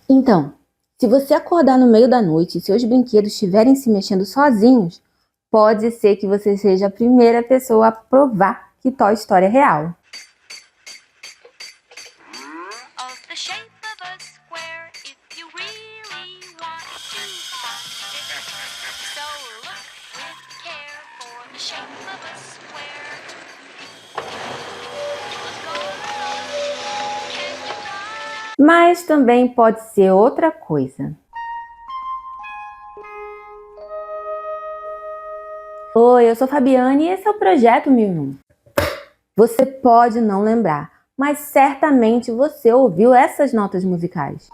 Então, se você acordar no meio da noite e seus brinquedos estiverem se mexendo sozinhos, pode ser que você seja a primeira pessoa a provar que Toy Story é real. Of the shape of a square, if you really want to find it. So look with care for the shape of a square. Look all alone, can you find? Mas também pode ser outra coisa. Oi, eu sou Fabiane e esse é o Projeto 1001. Você pode não lembrar, mas certamente você ouviu essas notas musicais.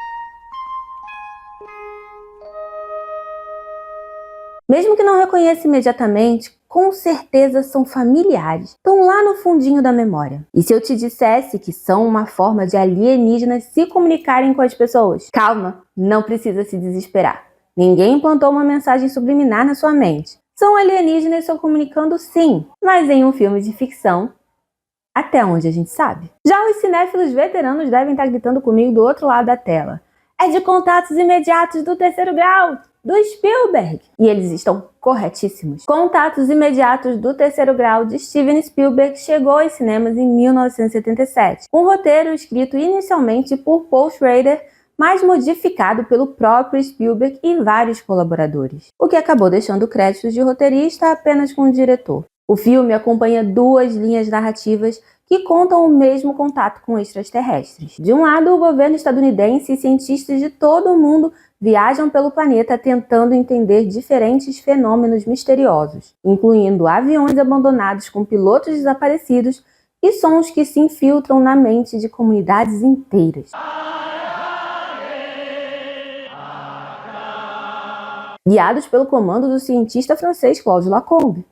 Mesmo que não reconheça imediatamente, com certeza são familiares, estão lá no fundinho da memória. E se eu te dissesse que são uma forma de alienígenas se comunicarem com as pessoas? Calma, não precisa se desesperar. Ninguém implantou uma mensagem subliminar na sua mente. São alienígenas se comunicando sim, mas em um filme de ficção, até onde a gente sabe. Já os cinéfilos veteranos devem estar gritando comigo do outro lado da tela. É de Contatos Imediatos do Terceiro Grau, do Spielberg. E eles estão corretíssimos. Contatos Imediatos do Terceiro Grau, de Steven Spielberg, chegou aos cinemas em 1977. Um roteiro escrito inicialmente por Paul Schrader, mas modificado pelo próprio Spielberg e vários colaboradores, o que acabou deixando créditos de roteirista apenas com o diretor. O filme acompanha duas linhas narrativas que contam o mesmo contato com extraterrestres. De um lado, o governo estadunidense e cientistas de todo o mundo viajam pelo planeta tentando entender diferentes fenômenos misteriosos, incluindo aviões abandonados com pilotos desaparecidos e sons que se infiltram na mente de comunidades inteiras. Guiados pelo comando do cientista francês Claude Lacombe,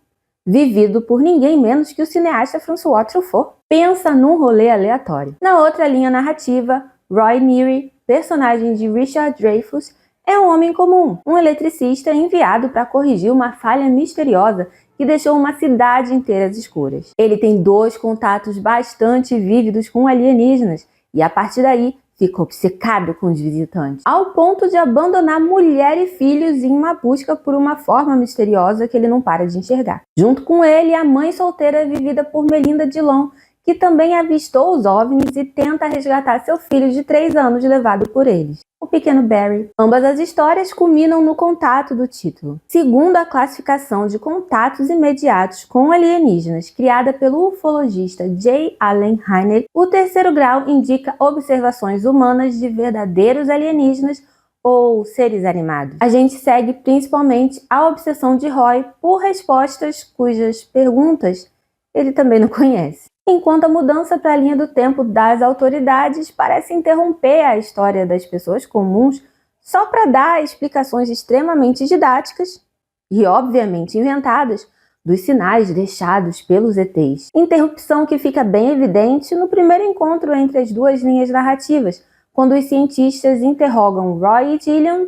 vivido por ninguém menos que o cineasta François Truffaut. Pensa num rolê aleatório. Na outra linha narrativa, Roy Neary, personagem de Richard Dreyfuss, é um homem comum, um eletricista enviado para corrigir uma falha misteriosa que deixou uma cidade inteira às escuras. Ele tem dois contatos bastante vívidos com alienígenas e, a partir daí, fica obcecado com os visitantes, ao ponto de abandonar mulher e filhos em uma busca por uma forma misteriosa que ele não para de enxergar. Junto com ele, a mãe solteira vivida por Melinda Dillon, que também avistou os OVNIs e tenta resgatar seu filho de 3 anos levado por eles, o pequeno Barry. Ambas as histórias culminam no contato do título. Segundo a classificação de contatos imediatos com alienígenas, criada pelo ufologista J. Allen Hynek, o terceiro grau indica observações humanas de verdadeiros alienígenas ou seres animados. A gente segue principalmente a obsessão de Roy por respostas cujas perguntas ele também não conhece. Enquanto a mudança para a linha do tempo das autoridades parece interromper a história das pessoas comuns só para dar explicações extremamente didáticas e obviamente inventadas dos sinais deixados pelos ETs. Interrupção que fica bem evidente no primeiro encontro entre as duas linhas narrativas, quando os cientistas interrogam Roy e Gillian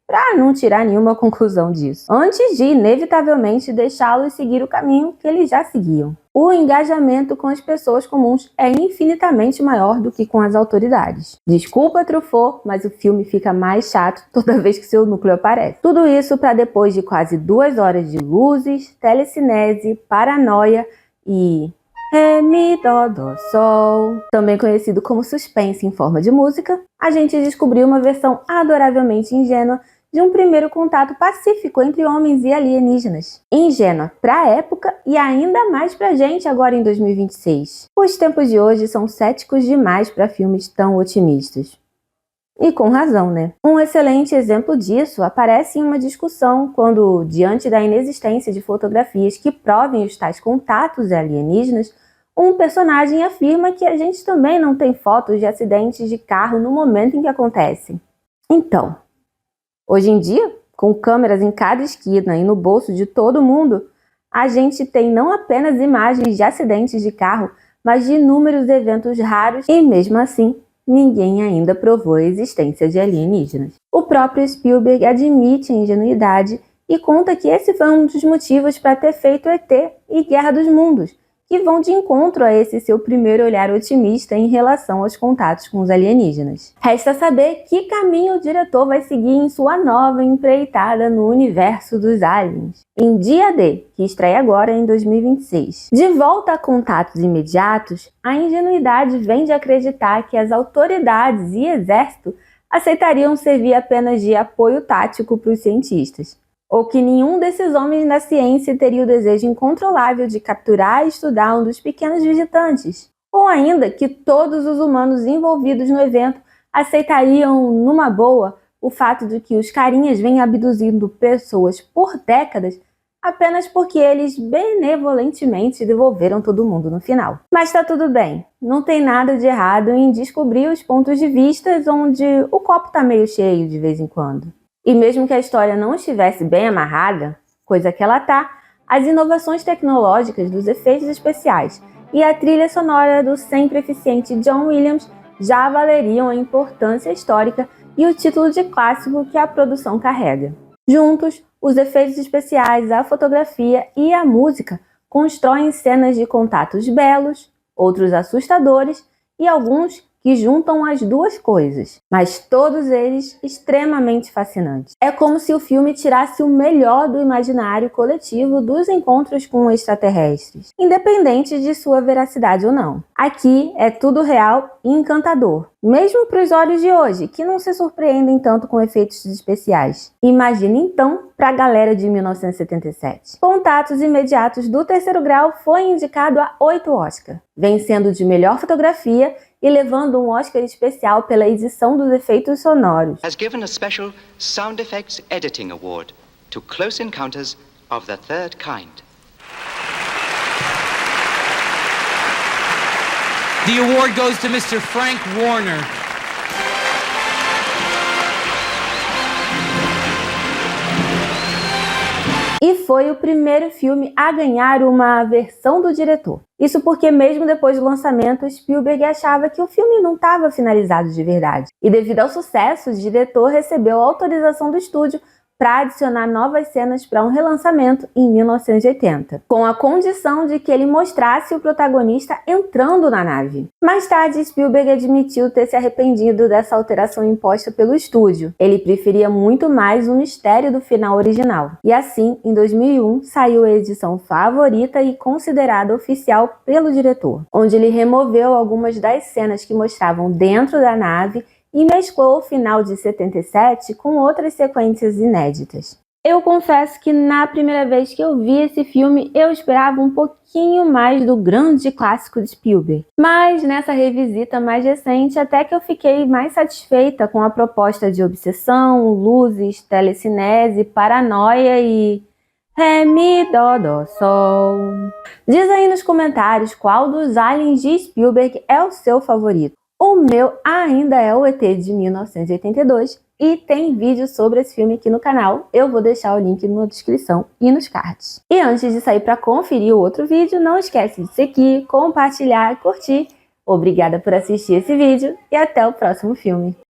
para não tirar nenhuma conclusão disso, antes de inevitavelmente deixá-los seguir o caminho que eles já seguiam. O engajamento com as pessoas comuns é infinitamente maior do que com as autoridades. Desculpa, Truffaut, mas o filme fica mais chato toda vez que seu núcleo aparece. Tudo isso para depois de quase 2 horas de luzes, telecinese, paranoia e Ré, Mi, Dó, Dó, Sol, também conhecido como suspense em forma de música, a gente descobriu uma versão adoravelmente ingênua de um primeiro contato pacífico entre homens e alienígenas. Ingênua para a época e ainda mais pra gente agora em 2026. Os tempos de hoje são céticos demais para filmes tão otimistas. E com razão, né? Um excelente exemplo disso aparece em uma discussão quando, diante da inexistência de fotografias que provem os tais contatos alienígenas, um personagem afirma que a gente também não tem fotos de acidentes de carro no momento em que acontecem. Então, hoje em dia, com câmeras em cada esquina e no bolso de todo mundo, a gente tem não apenas imagens de acidentes de carro, mas de inúmeros eventos raros e, mesmo assim, ninguém ainda provou a existência de alienígenas. O próprio Spielberg admite a ingenuidade e conta que esse foi um dos motivos para ter feito ET e Guerra dos Mundos, que vão de encontro a esse seu primeiro olhar otimista em relação aos contatos com os alienígenas. Resta saber que caminho o diretor vai seguir em sua nova empreitada no universo dos aliens, em Dia D, que estreia agora em 2026. De volta a Contatos Imediatos, a ingenuidade vem de acreditar que as autoridades e exército aceitariam servir apenas de apoio tático para os cientistas, ou que nenhum desses homens da ciência teria o desejo incontrolável de capturar e estudar um dos pequenos visitantes, ou ainda que todos os humanos envolvidos no evento aceitariam numa boa o fato de que os carinhas vêm abduzindo pessoas por décadas apenas porque eles benevolentemente devolveram todo mundo no final. Mas tá tudo bem, não tem nada de errado em descobrir os pontos de vista onde o copo tá meio cheio de vez em quando. E mesmo que a história não estivesse bem amarrada, coisa que ela tá, as inovações tecnológicas dos efeitos especiais e a trilha sonora do sempre eficiente John Williams já valeriam a importância histórica e o título de clássico que a produção carrega. Juntos, os efeitos especiais, a fotografia e a música constroem cenas de contatos belos, outros assustadores e alguns que juntam as duas coisas, mas todos eles extremamente fascinantes. É como se o filme tirasse o melhor do imaginário coletivo dos encontros com extraterrestres, independente de sua veracidade ou não. Aqui é tudo real e encantador, mesmo para os olhos de hoje, que não se surpreendem tanto com efeitos especiais. Imagine então para a galera de 1977. Contatos Imediatos do Terceiro Grau foi indicado a 8 Oscars, vencendo de melhor fotografia e levando um Oscar especial pela edição dos efeitos sonoros. Has given a special Sound Effects Editing Award to Close Encounters of the Third Kind. The award goes to Mr. Frank Warner. E foi o primeiro filme a ganhar uma versão do diretor. Isso porque mesmo depois do lançamento, Spielberg achava que o filme não estava finalizado de verdade. E devido ao sucesso, o diretor recebeu a autorização do estúdio para adicionar novas cenas para um relançamento em 1980, com a condição de que ele mostrasse o protagonista entrando na nave. Mais tarde, Spielberg admitiu ter se arrependido dessa alteração imposta pelo estúdio. Ele preferia muito mais o mistério do final original. E assim, em 2001, saiu a edição favorita e considerada oficial pelo diretor, onde ele removeu algumas das cenas que mostravam dentro da nave e mesclou o final de 77 com outras sequências inéditas. Eu confesso que na primeira vez que eu vi esse filme, eu esperava um pouquinho mais do grande clássico de Spielberg. Mas nessa revisita mais recente, até que eu fiquei mais satisfeita com a proposta de obsessão, luzes, telecinese, paranoia e Ré, Mi, Dó, Dó, Sol. Diz aí nos comentários qual dos aliens de Spielberg é o seu favorito. O meu ainda é o ET de 1982 e tem vídeo sobre esse filme aqui no canal. Eu vou deixar o link na descrição e nos cards. E antes de sair para conferir o outro vídeo, não esquece de seguir, compartilhar e curtir. Obrigada por assistir esse vídeo e até o próximo filme.